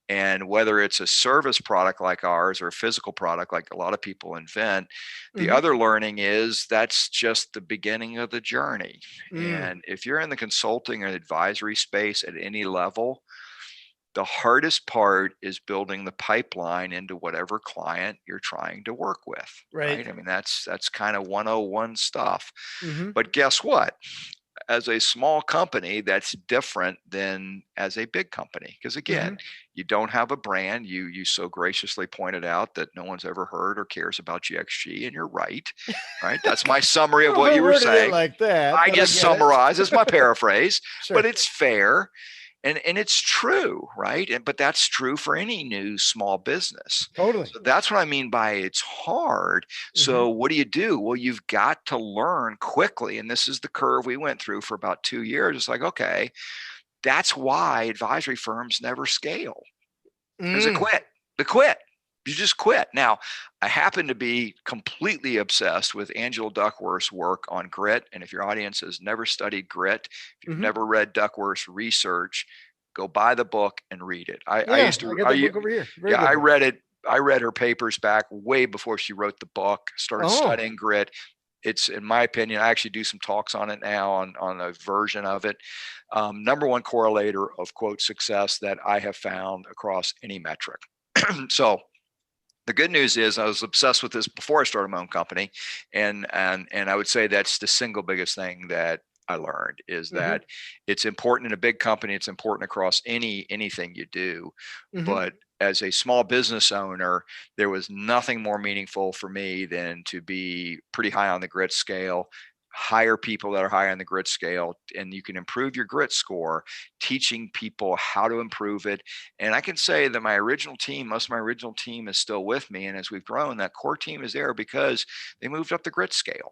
And whether it's a service product like ours or a physical product like a lot of people invent, the Hmm. other learning is that's just the beginning of the journey. Mm, And if you're in the consulting or advisory space at any level, the hardest part is building the pipeline into whatever client you're trying to work with, right. right? I mean, that's kind of 101 stuff. Hmm. But guess what? As a small company, that's different than as a big company. Because Hmm. again, you don't have a brand. You so graciously pointed out that no one's ever heard or cares about GXG, and you're right. Right? That's my summary I of don't know what if I you were worded it saying. like that, I but I just get it. summarize as my paraphrase, but Sure. it's fair, and it's true, right? But that's true for any new small business. Totally. So that's what I mean by it's hard. Hmm. So what do? Well, you've got to learn quickly, and this is the curve we went through for about 2 years. It's like, okay, that's why advisory firms never scale, because they Mm, quit. They quit. You just quit. Now, I happen to be completely obsessed with Angela Duckworth's work on grit. And if your audience has never studied grit, if you've hmm. never read Duckworth's research, go buy the book and read it. I Yeah, used to, I got that book over here. Very yeah, good I book. read it. I read her papers back way before she wrote the book, started Oh, studying grit. it's, in my opinion, I actually do some talks on it now on a version of it. Number one correlator of quote success that I have found across any metric. So the good news is I was obsessed with this before I started my own company. And I would say that's the single biggest thing that I learned is Mm-hmm. that it's important in a big company. It's important across anything you do. Mm-hmm. But as a small business owner, there was nothing more meaningful for me than to be pretty high on the grit scale, hire people that are high on the grit scale, and you can improve your grit score, teaching people how to improve it. And I can say that my original team, most of my original team is still with me. And as we've grown, that core team is there because they moved up the grit scale.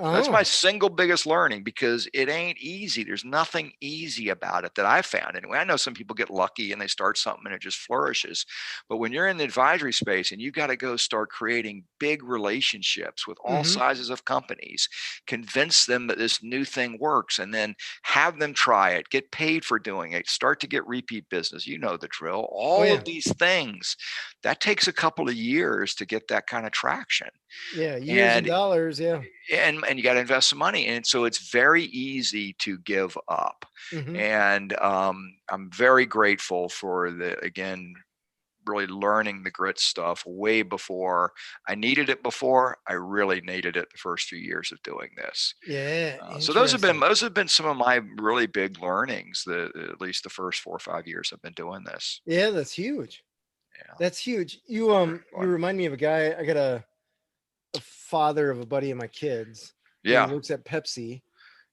That's my Oh. single biggest learning, because it ain't easy. There's nothing easy about it that I found. Anyway, I know some people get lucky and they start something and it just flourishes. But when you're in the advisory space and you got to go start creating big relationships with all Mm-hmm. sizes of companies, convince them that this new thing works, and then have them try it, get paid for doing it, start to get repeat business. You know the drill. Oh All yeah. of these things, that takes a couple of years to get that kind of traction. Yeah. Years and And dollars. Yeah. you got to invest some money, and so it's very easy to give up. Mm-hmm. And I'm very grateful for the, again, really learning the grit stuff way before I needed it. Before I really needed it the first few years of doing this. Yeah. So those have Interesting. been some of my really big learnings, at least the first 4 or 5 years I've been doing this. Yeah, that's huge. Yeah, That's huge. very You fun. remind me of a guy. I got a father of a buddy of my kids, and he Yeah, works at Pepsi.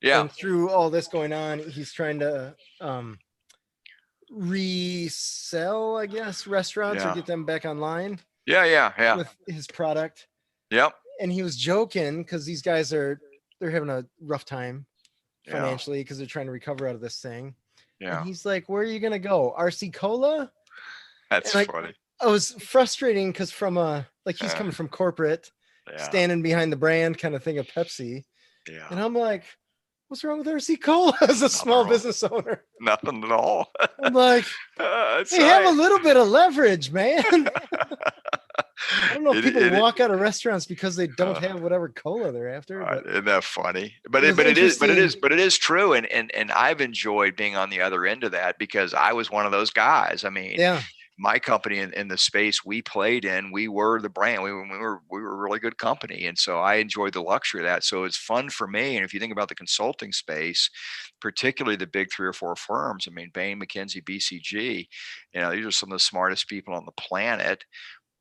yeah, And through all this going on, he's trying to resell, I guess, restaurants or yeah, get them back online yeah. with his product. Yep, And he was joking because these guys they're having a rough time yeah, financially because they're trying to recover out of this thing. And yeah. he's like, "Where are you gonna go? RC Cola?" That's And like, funny. I was frustrating because from like he's Uh, coming from corporate, yeah, standing behind the brand kind of thing of Pepsi, yeah. and I'm like, "What's wrong with RC Cola?" As a Nothing small wrong. business owner, Nothing at all. I'm like, That's "Hey, have a right. little bit of leverage, man." I don't know if people it, walk out of restaurants because they don't uh, have whatever cola they're after, but isn't that funny? it was interesting. But it is true. And I've enjoyed being on the other end of that, because I was one of those guys. I mean, Yeah. my company in the space we played in, we were the brand. We were a really good company, and so I enjoyed the luxury of that. So it's fun for me. And if you think about the consulting space, particularly the big 3 or 4 firms, I mean, Bain, McKinsey, BCG, these are some of the smartest people on the planet.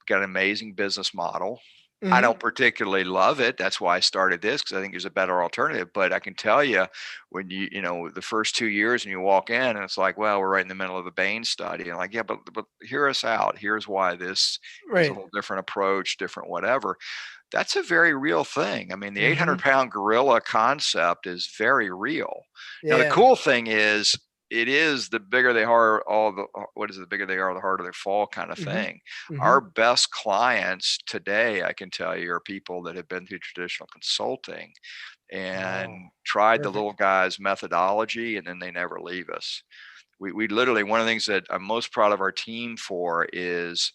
Got an amazing business model. I Hmm. don't particularly love it. That's why I started this, because I think there's a better alternative. But I can tell you, when the first 2 years and you walk in and it's like, well, we're right in the middle of a Bain study. And like, yeah, but hear us out. Here's why this is a Right. whole different approach, different whatever. That's a very real thing. I mean, the Hmm. 800-pound gorilla concept is very real. Now, the Yeah. cool thing is, it is the bigger they are, the bigger they are, the harder they fall kind of Hmm. thing. Hmm. Our best clients today, I can tell you, are people that have been through traditional consulting and Oh, tried the little perfect. guy's methodology, and then they never leave us. We literally, one of the things that I'm most proud of our team for is,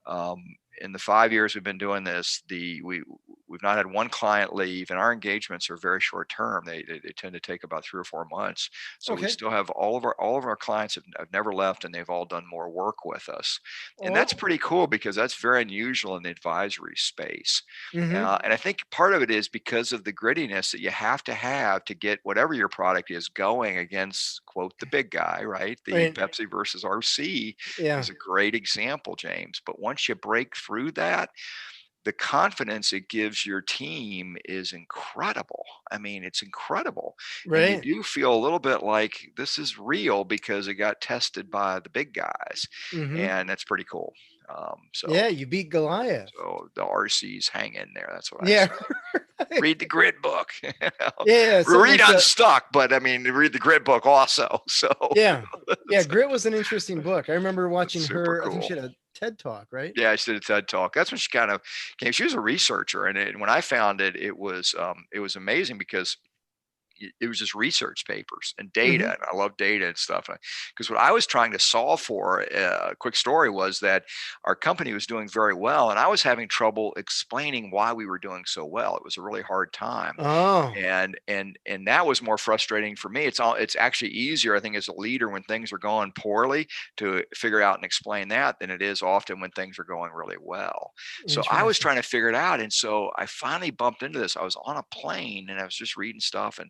um, in the 5 years we've been doing this, we've not had one client leave, and our engagements are very short term. They tend to take about 3 or 4 months. So we Okay. still have all of our clients have never left, and they've all done more work with us, and that's Oh. pretty cool, because that's very unusual in the advisory space. Hmm. And I think part of it is because of the grittiness that you have to get whatever your product is going against, quote, the big guy, right? The Right. Pepsi versus RC Yeah. is a great example, James. But once you break through that, the confidence it gives your team is incredible. I mean, it's incredible. And you Right. do feel a little bit like this is real because it got tested by the big guys. Hmm. And that's pretty cool. Um, so, Yeah. You beat Goliath. so the RCs hang in there. That's what I Yeah. say. Read the grid book. Yeah. Something Read like that. Unstuck, but I mean, read the grid book also. So Yeah. Yeah. it's, Grit was an interesting book. I remember it's watching super her. I think cool. she had a TED talk, right? Yeah, she did a TED talk. That's when she kind of came. She was a researcher, and when I found it, it was amazing, because it was just research papers and Mm-hmm. data. And I love data and stuff. Because what I was trying to solve for, a quick story, was that our company was doing very well, and I was having trouble explaining why we were doing so well. It was a really hard time. Oh, And that was more frustrating for me. It's actually easier, I think, as a leader when things are going poorly to figure out and explain that than it is often when things are going really well. So I was interesting. trying to figure it out. And so I finally bumped into this. I was on a plane and I was just reading stuff and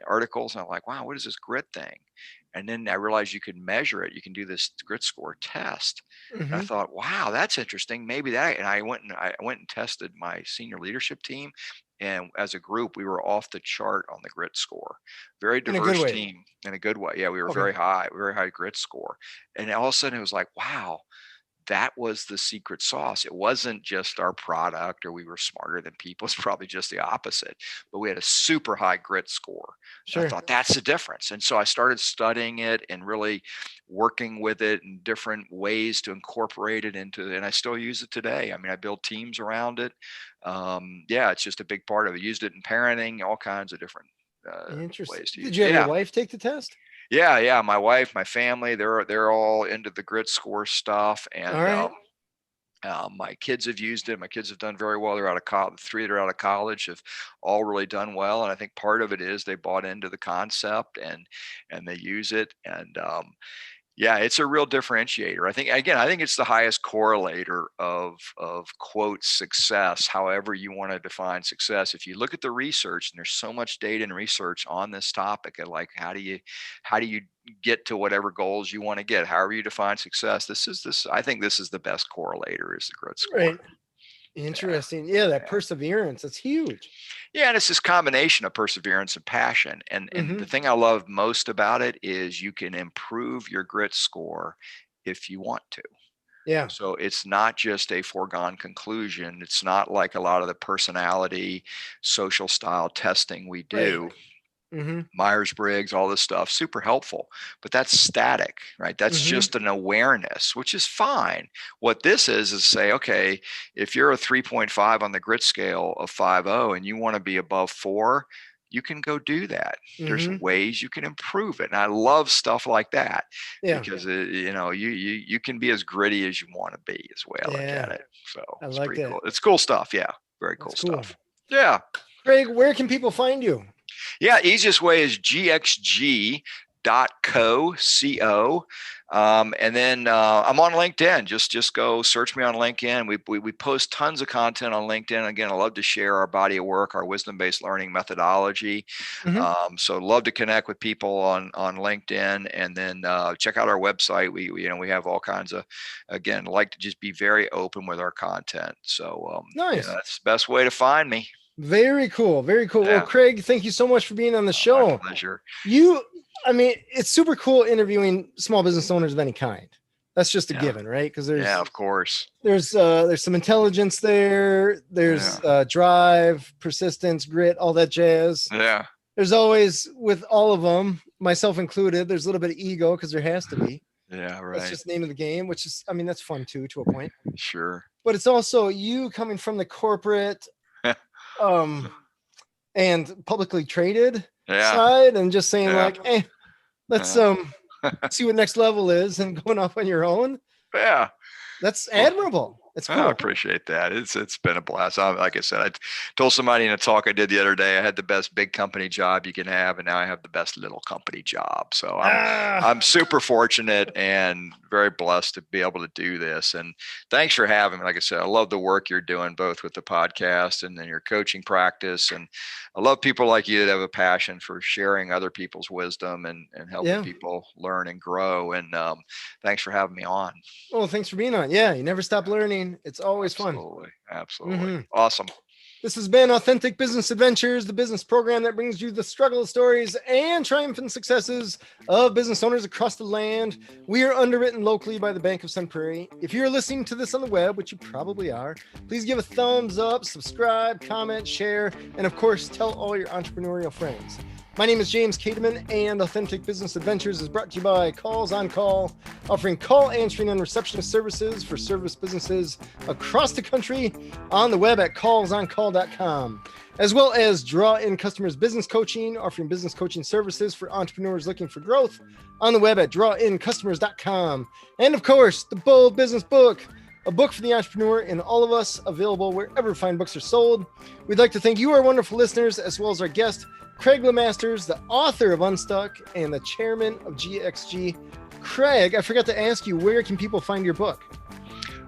articles, and I'm like, wow, what is this grit thing? And then I realized you could measure it. You can do this grit score test. And I Mm-hmm. thought, wow, that's interesting. Maybe that. And I went and tested my senior leadership team. And as a group, we were off the chart on the grit score. Very In a good diverse way. team in a good way. Yeah, we were Okay. very high grit score. And all of a sudden it was like, wow, that was the secret sauce. It wasn't just our product or we were smarter than people. It's probably just the opposite. But we had a super high grit score. And I Sure. thought that's the difference. And so I started studying it and really working with it in different ways to incorporate it into, and I still use it today. I mean, I build teams around it. Yeah, it's just a big part of it. Used it in parenting, all kinds of different Interesting. ways to use Did it. you have your Yeah. wife take the test? Yeah. My wife, my family, they're all into the grit score stuff. All And right. my kids have used it. My kids have done very well. They're out of college. Three that are out of college have all really done well. And I think part of it is they bought into the concept and they use it. And yeah, it's a real differentiator. I think it's the highest correlator of quote success, however you want to define success. If you look at the research, and there's so much data and research on this topic, of like how do you get to whatever goals you want to get, however you define success. I think this is the best correlator, is the grit score. Right. Yeah. Interesting. Yeah, that Yeah. perseverance. That's huge. Yeah, and it's this combination of perseverance and passion. And Mm-hmm. the thing I love most about it is you can improve your grit score if you want to. Yeah. So it's not just a foregone conclusion. It's not like a lot of the personality, social style testing we Right. do, Mm-hmm. Myers-Briggs, all this stuff, super helpful, but that's static, right? That's Mm-hmm. just an awareness, which is fine. What this is say, okay, if you're a 3.5 on the grit scale of 5.0 and you want to be above 4, you can go do that. There's Mm-hmm. ways you can improve it. And I love stuff like that Yeah. because you can be as gritty as you want to be, is the way I look Yeah. at it. So I it's like pretty that. cool. It's cool stuff. Yeah. Very cool That's cool. stuff. Yeah. Craig, where can people find you? Yeah, easiest way is gxg.co. And then I'm on LinkedIn. Just go search me on LinkedIn. We post tons of content on LinkedIn. Again, I love to share our body of work, our wisdom-based learning methodology. Mm-hmm. So love to connect with people on LinkedIn, and then check out our website. We have all kinds of, again, like to just be very open with our content. So Nice. that's the best way to find me. Very cool. Very cool. Well, Yeah, Craig, thank you so much for being on the my show. pleasure. It's super cool interviewing small business owners of any kind. That's just a Yeah. given, right? Because Yeah, of course. there's some intelligence there. There's drive, persistence, grit, all that jazz. Yeah. There's always, with all of them, myself included, there's a little bit of ego because there has to be. Yeah, right. That's just the name of the game, which is, that's fun too, to a point. Sure. But it's also you coming from the corporate and publicly traded side and just saying like, hey, let's see what next level is, and going off on your own. Yeah. That's admirable. It's cool. I appreciate that. It's been a blast. Like I said, I told somebody in a talk I did the other day, I had the best big company job you can have, and now I have the best little company job. So I'm super fortunate and very blessed to be able to do this. And thanks for having me. Like I said, I love the work you're doing, both with the podcast and then your coaching practice. And I love people like you that have a passion for sharing other people's wisdom and helping people learn and grow. And thanks for having me on. Well, thanks for being on. Yeah, you never stop learning. It's always fun. Absolutely. Mm-hmm. Awesome. This has been Authentic Business Adventures, the business program that brings you the struggle stories and triumphant successes of business owners across the land. We are underwritten locally by the Bank of Sun Prairie. If you're listening to this on the web, which you probably are, please give a thumbs up, subscribe, comment, share, and of course, tell all your entrepreneurial friends. My name is James Cademan, and Authentic Business Adventures is brought to you by Calls on Call, offering call answering and receptionist services for service businesses across the country on the web at callsoncall.com, as well as Draw In Customers Business Coaching, offering business coaching services for entrepreneurs looking for growth on the web at drawincustomers.com. And of course, the Bold Business Book, a book for the entrepreneur in all of us, available wherever fine books are sold. We'd like to thank you, our wonderful listeners, as well as our guest, Craig Lemasters, the author of Unstuck and the chairman of GXG. Craig, I forgot to ask you, where can people find your book?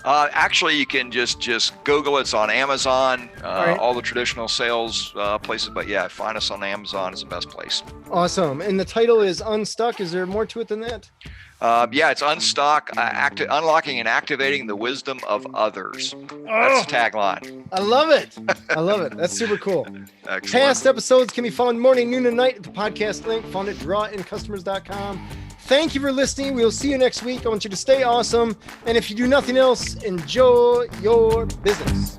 Actually, you can just Google it. It's on Amazon, all the traditional sales places. But yeah, find us on Amazon is the best place. Awesome. And the title is Unstuck. Is there more to it than that? Yeah, it's Unstuck, unlocking and activating the wisdom of others. That's the tagline. I love it. I love it. That's super cool. Excellent. Past episodes can be found morning, noon, and night at the podcast link found at drawincustomers.com. Thank you for listening. We'll see you next week. I want you to stay awesome. And if you do nothing else, enjoy your business.